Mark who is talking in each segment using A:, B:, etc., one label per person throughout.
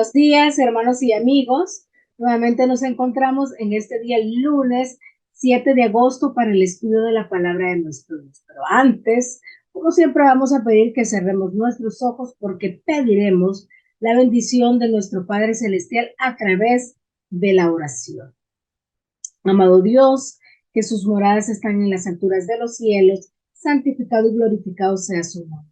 A: Buenos días, hermanos y amigos. Nuevamente nos encontramos en este día, lunes 7 de agosto, para el estudio de la palabra de nuestro Dios. Pero antes, como siempre, vamos a pedir que cerremos nuestros ojos porque pediremos la bendición de nuestro Padre Celestial a través de la oración. Amado Dios, que sus moradas están en las alturas de los cielos, santificado y glorificado sea su nombre.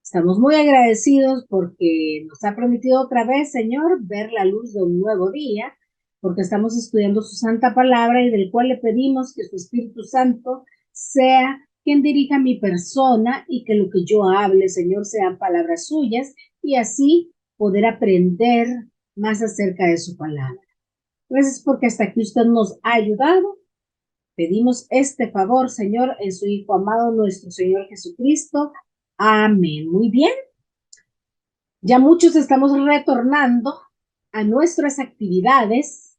A: Estamos muy agradecidos porque nos ha permitido otra vez, Señor, ver la luz de un nuevo día, porque estamos estudiando su santa palabra y del cual le pedimos que su Espíritu Santo sea quien dirija mi persona y que lo que yo hable, Señor, sean palabras suyas y así poder aprender más acerca de su palabra. Gracias porque hasta aquí usted nos ha ayudado. Pedimos este favor, Señor, en su Hijo amado, nuestro Señor Jesucristo. Amén. Muy bien. Ya muchos estamos retornando a nuestras actividades,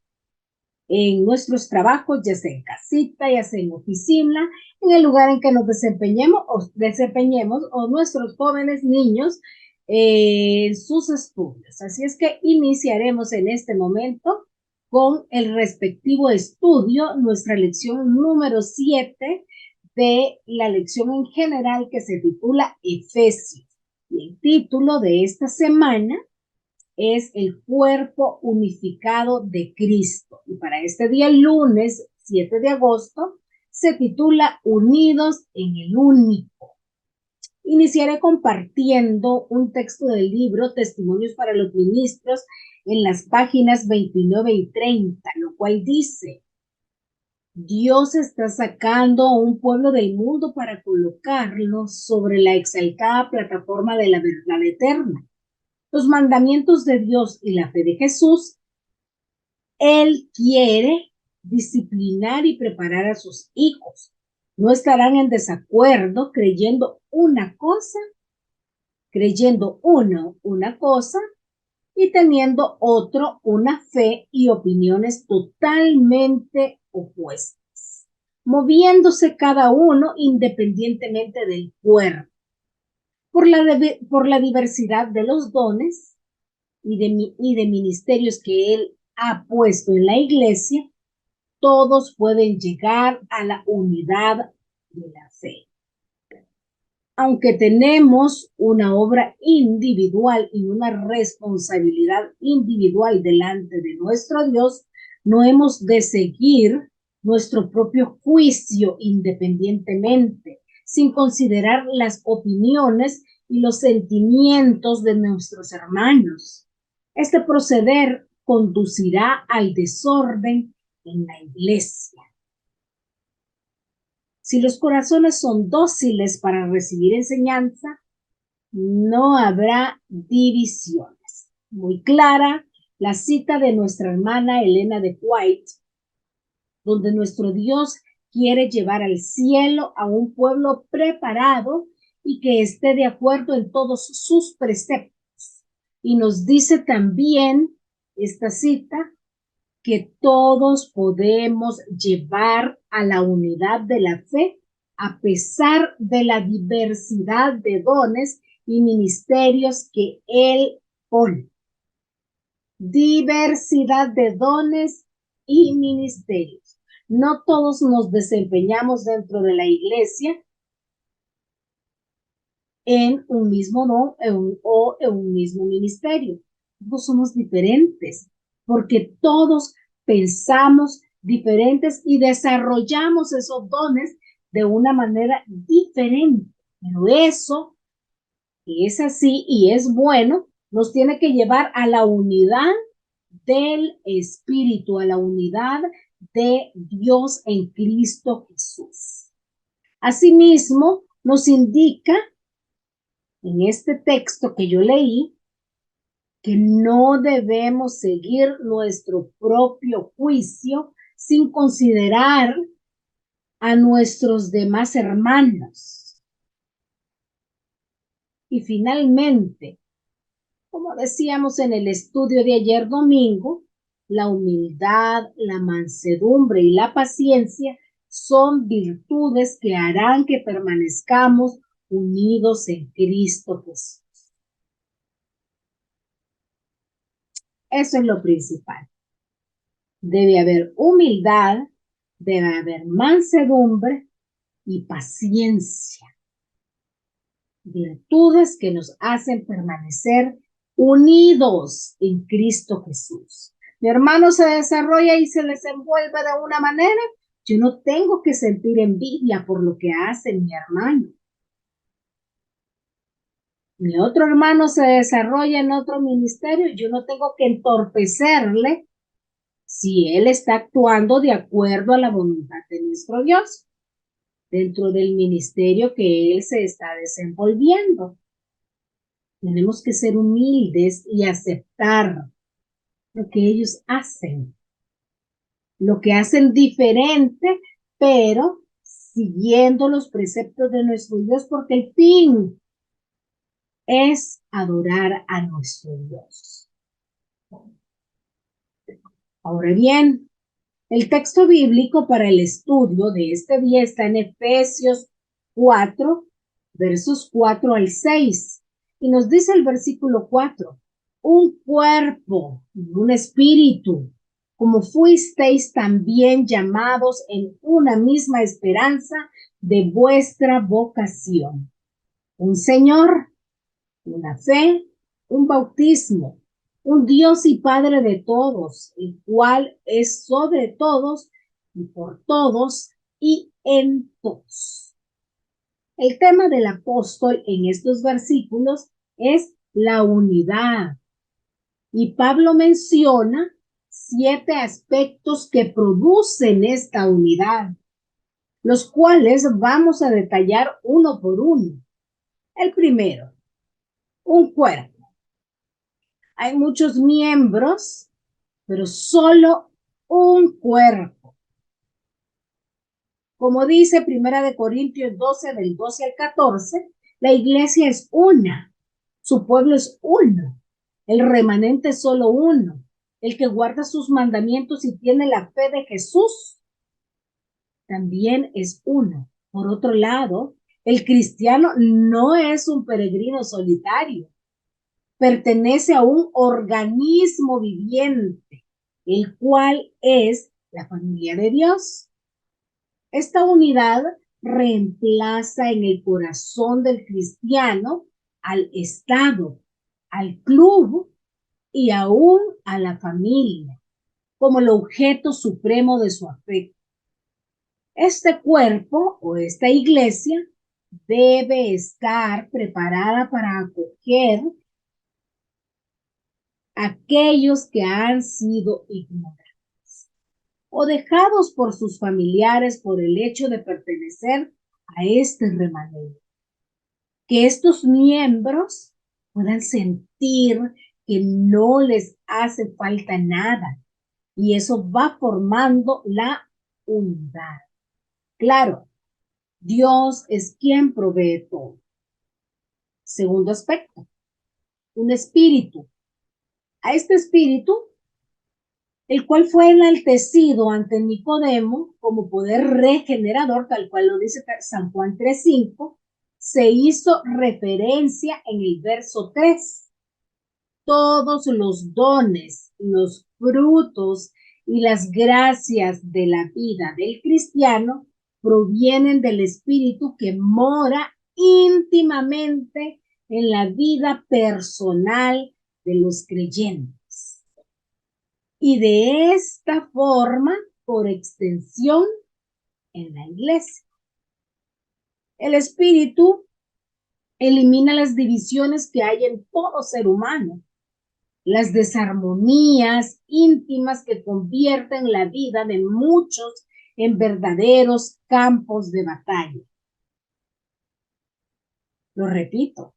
A: en nuestros trabajos, ya sea en casita, ya sea en oficina, en el lugar en que nos desempeñemos o nuestros jóvenes niños en sus estudios. Así es que iniciaremos en este momento con el respectivo estudio, nuestra lección número 7 de la lección en general que se titula Efesios. Y el título de esta semana es el cuerpo unificado de Cristo. Y para este día, lunes 7 de agosto, se titula Unidos en el Único. Iniciaré compartiendo un texto del libro Testimonios para los Ministros en las páginas 29 y 30, lo cual dice: Dios está sacando a un pueblo del mundo para colocarlo sobre la exaltada plataforma de la verdad eterna. Los mandamientos de Dios y la fe de Jesús. Él quiere disciplinar y preparar a sus hijos. No estarán en desacuerdo creyendo una cosa y teniendo otro una fe y opiniones totalmente opuestas, moviéndose cada uno independientemente del cuerpo. Por la diversidad de los dones y de ministerios que Él ha puesto en la iglesia, todos pueden llegar a la unidad de la fe. Aunque tenemos una obra individual y una responsabilidad individual delante de nuestro Dios, no hemos de seguir nuestro propio juicio independientemente, sin considerar las opiniones y los sentimientos de nuestros hermanos. Este proceder conducirá al desorden en la iglesia. Si los corazones son dóciles para recibir enseñanza, no habrá divisiones. Muy clara la cita de nuestra hermana Elena de White, donde nuestro Dios quiere llevar al cielo a un pueblo preparado y que esté de acuerdo en todos sus preceptos. Y nos dice también esta cita que todos podemos llevar a la unidad de la fe a pesar de la diversidad de dones y ministerios que Él pone. Diversidad de dones y ministerios. No todos nos desempeñamos dentro de la iglesia en un mismo don o en un mismo ministerio. Todos somos diferentes porque todos pensamos diferentes y desarrollamos esos dones de una manera diferente. Pero eso, que es así y es bueno, nos tiene que llevar a la unidad del Espíritu, a la unidad de Dios en Cristo Jesús. Asimismo, nos indica en este texto que yo leí que no debemos seguir nuestro propio juicio sin considerar a nuestros demás hermanos. Y finalmente, como decíamos en el estudio de ayer domingo, la humildad, la mansedumbre y la paciencia son virtudes que harán que permanezcamos unidos en Cristo Jesús. Eso es lo principal. Debe haber humildad, debe haber mansedumbre y paciencia. Virtudes que nos hacen permanecer unidos en Cristo Jesús. Mi hermano se desarrolla y se desenvuelve de una manera, yo no tengo que sentir envidia por lo que hace mi hermano. Mi otro hermano se desarrolla en otro ministerio, yo no tengo que entorpecerle si él está actuando de acuerdo a la voluntad de nuestro Dios dentro del ministerio que él se está desenvolviendo. Tenemos que ser humildes y aceptar lo que ellos hacen, lo que hacen diferente, pero siguiendo los preceptos de nuestro Dios, porque el fin es adorar a nuestro Dios. Ahora bien, el texto bíblico para el estudio de este día está en Efesios 4, versos 4 al 6. Y nos dice el versículo 4, un cuerpo y un espíritu, como fuisteis también llamados en una misma esperanza de vuestra vocación. Un Señor, una fe, un bautismo, un Dios y Padre de todos, el cual es sobre todos y por todos y en todos. El tema del apóstol en estos versículos es la unidad. Y Pablo menciona 7 aspectos que producen esta unidad, los cuales vamos a detallar uno por uno. El primero, un cuerpo. Hay muchos miembros, pero solo un cuerpo. Como dice Primera de Corintios 12, del 12 al 14, la iglesia es una, su pueblo es uno, el remanente es solo uno, el que guarda sus mandamientos y tiene la fe de Jesús también es uno. Por otro lado, el cristiano no es un peregrino solitario, pertenece a un organismo viviente, el cual es la familia de Dios. Esta unidad reemplaza en el corazón del cristiano al Estado, al club y aún a la familia, como el objeto supremo de su afecto. Este cuerpo o esta iglesia debe estar preparada para acoger aquellos que han sido ignorados o dejados por sus familiares por el hecho de pertenecer a este remanente. Que estos miembros puedan sentir que no les hace falta nada y eso va formando la unidad. Claro, Dios es quien provee todo. Segundo aspecto, un espíritu. A este espíritu, el cual fue enaltecido ante Nicodemo como poder regenerador, tal cual lo dice San Juan 3:5, se hizo referencia en el verso 3. Todos los dones, los frutos y las gracias de la vida del cristiano provienen del Espíritu que mora íntimamente en la vida personal de los creyentes. Y de esta forma, por extensión, en la iglesia. El Espíritu elimina las divisiones que hay en todo ser humano, las desarmonías íntimas que convierten la vida de muchos en verdaderos campos de batalla. Lo repito,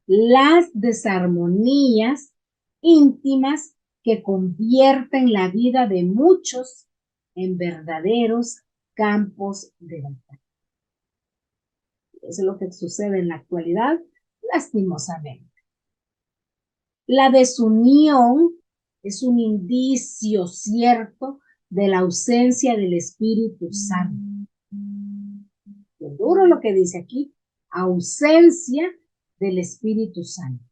A: las desarmonías íntimas que convierten la vida de muchos en verdaderos campos de batalla. Eso es lo que sucede en la actualidad, lastimosamente. La desunión es un indicio cierto de la ausencia del Espíritu Santo. Qué duro lo que dice aquí, ausencia del Espíritu Santo.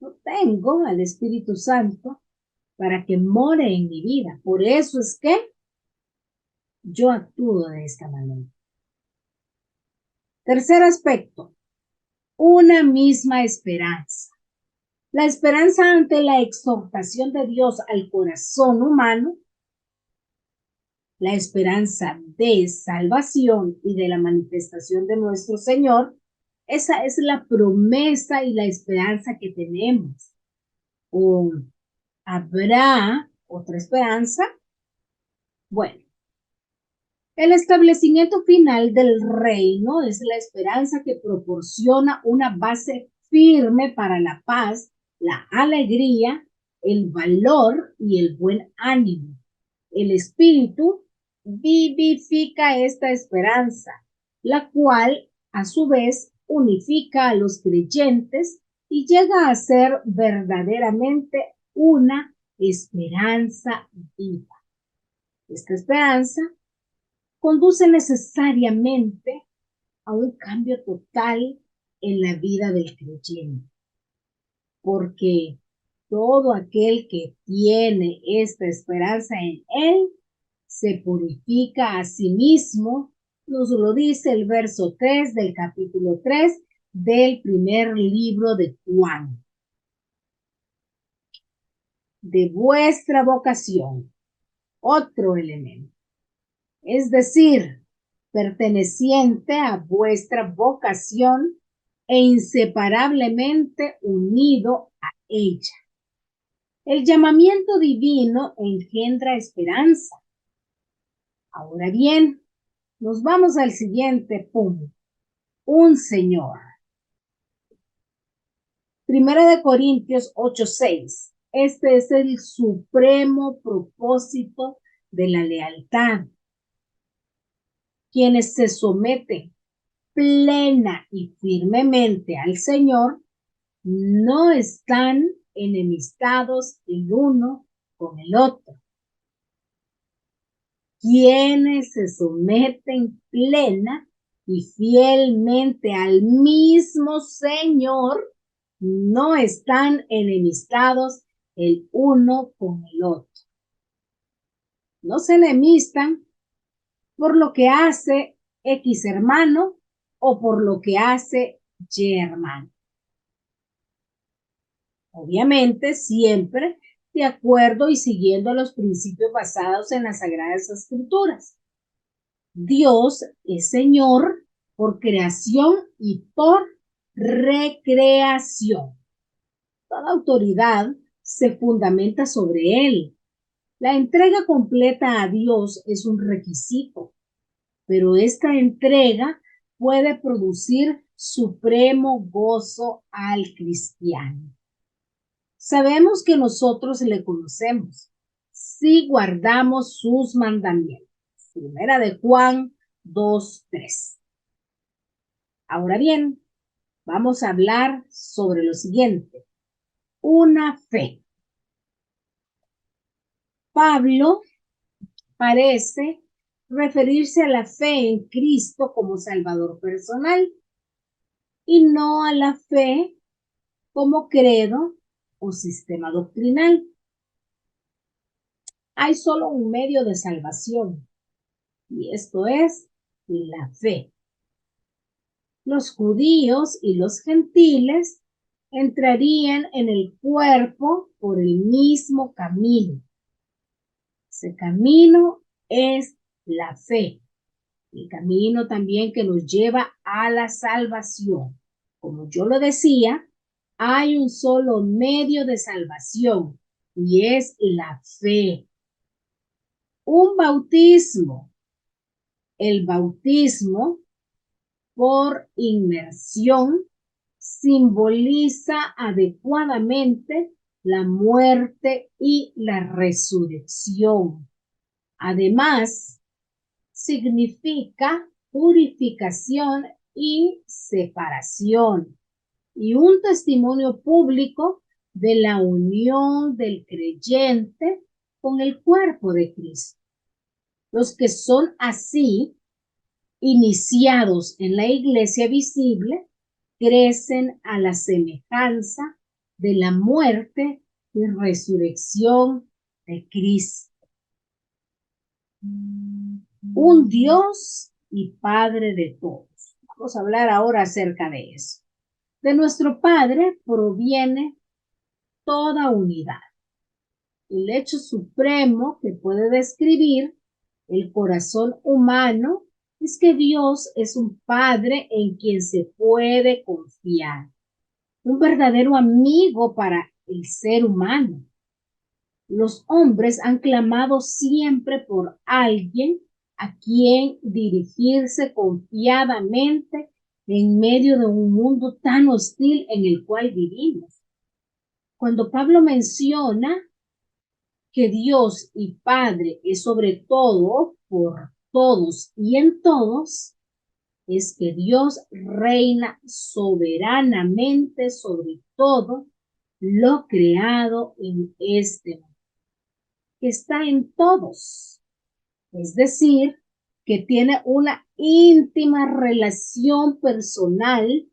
A: No tengo al Espíritu Santo para que more en mi vida. Por eso es que yo actúo de esta manera. Tercer aspecto, una misma esperanza. La esperanza ante la exhortación de Dios al corazón humano, la esperanza de salvación y de la manifestación de nuestro Señor, esa es la promesa y la esperanza que tenemos. ¿O habrá otra esperanza? Bueno, el establecimiento final del reino es la esperanza que proporciona una base firme para la paz, la alegría, el valor y el buen ánimo. El Espíritu vivifica esta esperanza, la cual a su vez unifica a los creyentes y llega a ser verdaderamente una esperanza viva. Esta esperanza conduce necesariamente a un cambio total en la vida del creyente, porque todo aquel que tiene esta esperanza en él se purifica a sí mismo, nos lo dice el verso 3 del capítulo 3 del primer libro de Juan. De vuestra vocación, otro elemento, es decir, perteneciente a vuestra vocación e inseparablemente unido a ella. El llamamiento divino engendra esperanza. Ahora bien, nos vamos al siguiente punto. Un Señor. Primera de Corintios 8:6. Este es el supremo propósito de la lealtad. Quienes se someten plena y firmemente al Señor no están enemistados el uno con el otro. Quienes se someten plena y fielmente al mismo Señor no están enemistados el uno con el otro. No se enemistan por lo que hace X hermano o por lo que hace Y hermano. Obviamente, siempre de acuerdo y siguiendo los principios basados en las Sagradas Escrituras. Dios es Señor por creación y por recreación. Toda autoridad se fundamenta sobre Él. La entrega completa a Dios es un requisito, pero esta entrega puede producir supremo gozo al cristiano. Sabemos que nosotros le conocemos si guardamos sus mandamientos. Primera de Juan 2:3. Ahora bien, vamos a hablar sobre lo siguiente. Una fe. Pablo parece referirse a la fe en Cristo como Salvador personal y no a la fe como credo o sistema doctrinal. Hay solo un medio de salvación y esto es la fe. Los judíos y los gentiles entrarían en el cuerpo por el mismo camino. Ese camino es la fe, el camino también que nos lleva a la salvación. Como yo lo decía, hay un solo medio de salvación y es la fe. Un bautismo. El bautismo por inmersión simboliza adecuadamente la muerte y la resurrección. Además, significa purificación y separación y un testimonio público de la unión del creyente con el cuerpo de Cristo. Los que son así iniciados en la iglesia visible crecen a la semejanza de la muerte y resurrección de Cristo. Un Dios y Padre de todos. Vamos a hablar ahora acerca de eso. De nuestro Padre proviene toda unidad. El hecho supremo que puede describir el corazón humano es que Dios es un Padre en quien se puede confiar, un verdadero amigo para el ser humano. Los hombres han clamado siempre por alguien a quien dirigirse confiadamente en medio de un mundo tan hostil en el cual vivimos. Cuando Pablo menciona que Dios y Padre es sobre todo, por todos y en todos, es que Dios reina soberanamente sobre todo lo creado en este mundo, que está en todos. Es decir, que tiene una íntima relación personal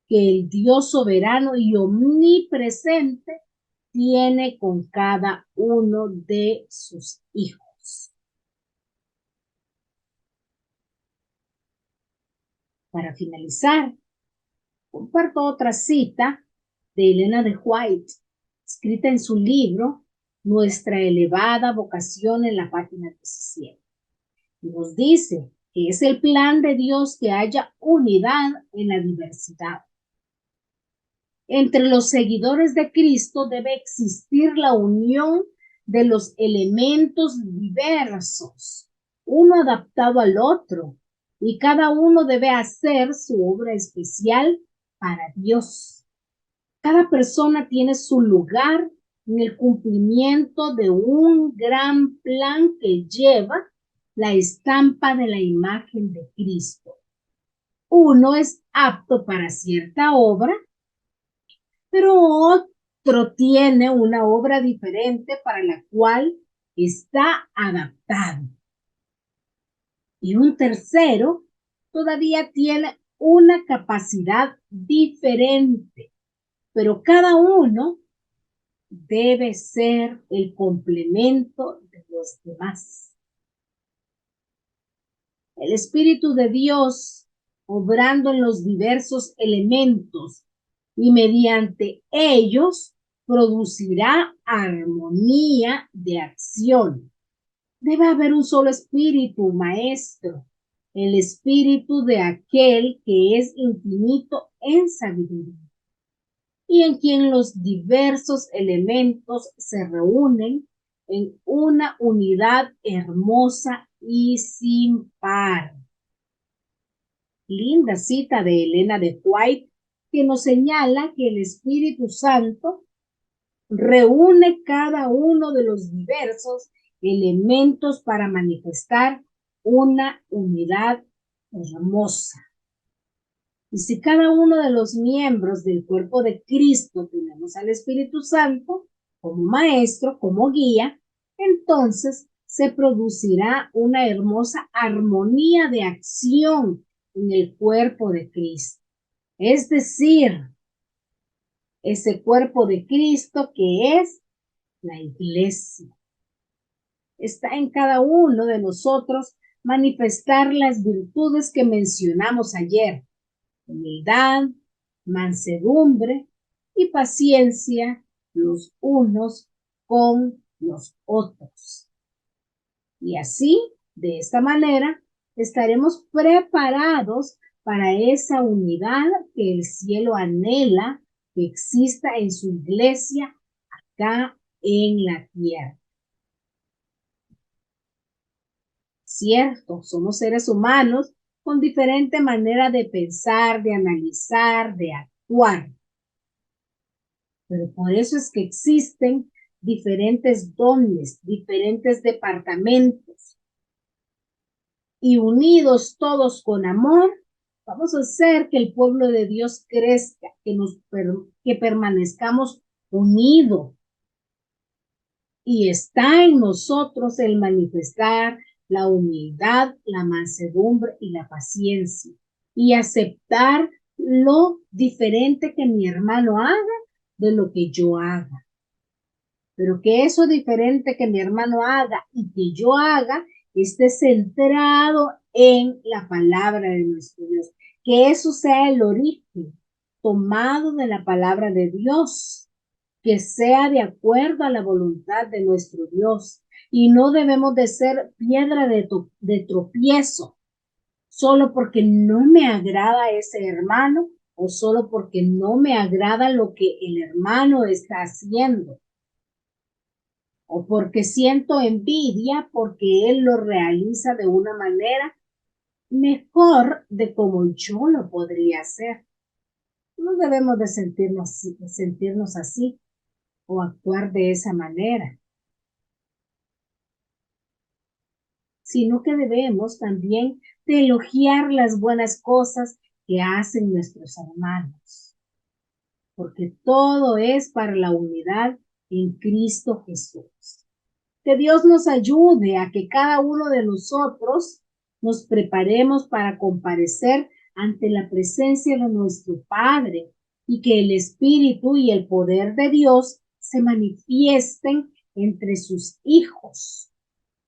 A: que el Dios soberano y omnipresente tiene con cada uno de sus hijos. Para finalizar, comparto otra cita de Elena de White, escrita en su libro Nuestra elevada vocación, en la página 17. Y nos dice que es el plan de Dios que haya unidad en la diversidad. Entre los seguidores de Cristo debe existir la unión de los elementos diversos, uno adaptado al otro, y cada uno debe hacer su obra especial para Dios. Cada persona tiene su lugar en el cumplimiento de un gran plan que lleva la estampa de la imagen de Cristo. Uno es apto para cierta obra, pero otro tiene una obra diferente para la cual está adaptado. Y un tercero todavía tiene una capacidad diferente, pero cada uno debe ser el complemento de los demás. El Espíritu de Dios, obrando en los diversos elementos y mediante ellos, producirá armonía de acción. Debe haber un solo espíritu, maestro, el espíritu de aquel que es infinito en sabiduría, y en quien los diversos elementos se reúnen en una unidad hermosa y sin par. Linda cita de Elena de White, que nos señala que el Espíritu Santo reúne cada uno de los diversos elementos para manifestar una unidad hermosa. Y si cada uno de los miembros del cuerpo de Cristo tenemos al Espíritu Santo como maestro, como guía, entonces se producirá una hermosa armonía de acción en el cuerpo de Cristo. Es decir, ese cuerpo de Cristo que es la iglesia. Está en cada uno de nosotros manifestar las virtudes que mencionamos ayer: humildad, mansedumbre y paciencia los unos con los otros. Y así, de esta manera, estaremos preparados para esa unidad que el cielo anhela que exista en su iglesia acá en la tierra. Cierto, somos seres humanos con diferente manera de pensar, de analizar, de actuar. Pero por eso es que existen diferentes dones, diferentes departamentos. Y unidos todos con amor, vamos a hacer que el pueblo de Dios crezca, que permanezcamos unidos. Y está en nosotros el manifestar la humildad, la mansedumbre y la paciencia, y aceptar lo diferente que mi hermano haga de lo que yo haga. Pero que eso diferente que mi hermano haga y que yo haga esté centrado en la palabra de nuestro Dios. Que eso sea el origen tomado de la palabra de Dios, que sea de acuerdo a la voluntad de nuestro Dios. Y no debemos de ser piedra de tropiezo solo porque no me agrada ese hermano o solo porque no me agrada lo que el hermano está haciendo o porque siento envidia porque él lo realiza de una manera mejor de como yo lo podría hacer. No debemos de sentirnos así o actuar de esa manera, sino que debemos también de elogiar las buenas cosas que hacen nuestros hermanos, porque todo es para la unidad en Cristo Jesús. Que Dios nos ayude a que cada uno de nosotros nos preparemos para comparecer ante la presencia de nuestro Padre y que el Espíritu y el poder de Dios se manifiesten entre sus hijos.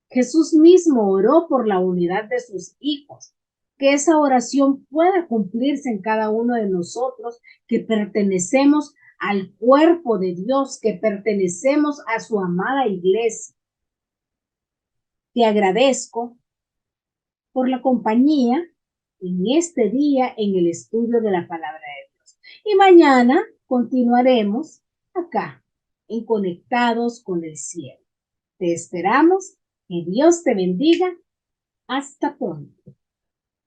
A: Jesús mismo oró por la unidad de sus hijos. Que esa oración pueda cumplirse en cada uno de nosotros que pertenecemos al cuerpo de Dios, que pertenecemos a su amada iglesia. Te agradezco por la compañía en este día en el estudio de la palabra de Dios. Y mañana continuaremos acá en Conectados con el Cielo. Te esperamos. Que Dios te bendiga. Hasta pronto.